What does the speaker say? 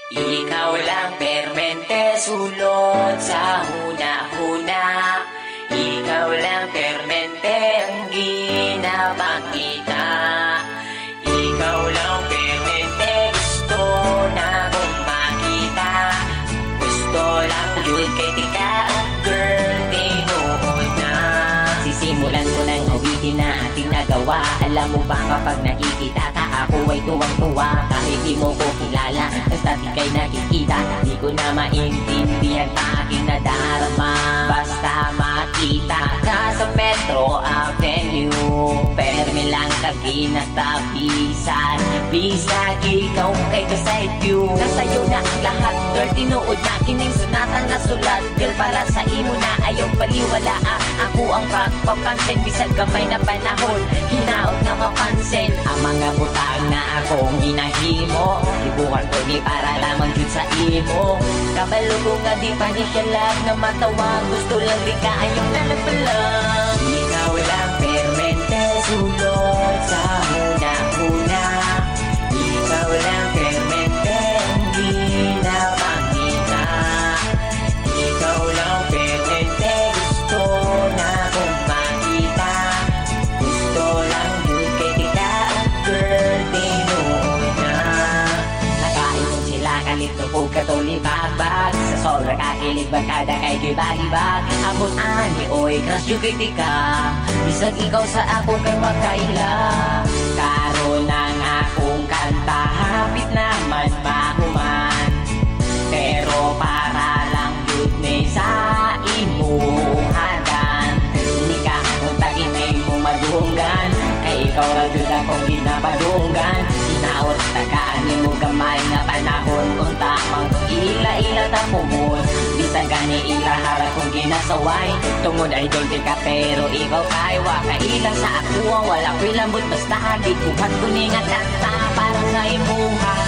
Ikaw lang permente sulod sa huna-huna. Ikaw lang permente ang ginapakita. Ikaw lang permente gusto na kong makita. Gusto lang yun kay tika, girl, tinuod na. Sisimulan ko ng awitin na ating nagawa. Alam mo ba kapag nakikita ka, ako ay tuwang-tuwa. Kahit di mo ko kilala, basta di kay nakikita. Di ko na maintindihan pa aking nadarama. Basta makita ka sa Metro Avenue, permi lang kaginatapisan. Bisag ikaw kay kaside view. Nasa'yo na ang lahat, girl, tinuod na kining sunatan na sulat. Girl, para sa imo na ayaw baliwala. Ako ang pagpapansin, bisag gamay na panahon, hinaot na mapansin ang mga butang na akong ginahimo. Ibukan ko ni para lamang yun sa imo. Kabalo ko nga di pa ni siya lang na matawa. Gusto lang di ka ayong nalagpalang. Ikaw lang permente sulod sa huna-huna. Ikaw lang permente ang ginapakita. Ikaw lang permente gusto na kong makita. Gusto lang yun kay tika, girl, tinuod na. Nakainong sila kalito po katulibag-bag. Sa sobra kakilig bagkada kay gibag-ibag. Abot ani oy crush yung kay tika. Bisag ikaw sa ako kay makaila. Karon ang akong kanta hapit naman mahuman. Pero para lang yun ni sa imong hadan. Hindi ka munta inay mo madunggan. Kay ikaw na dun akong ginapadunggan. Sinaot tagaan ni mo gamay na panahon. Kung tamang ila-ila tapumon. Bisa gani ila harap kong ginasaway. Tungod ay doon ka pero ikaw kay wakailang sa ako. Wala ko'y lambot basta habig. Buhat ko ni nga kanta parang nga imuha.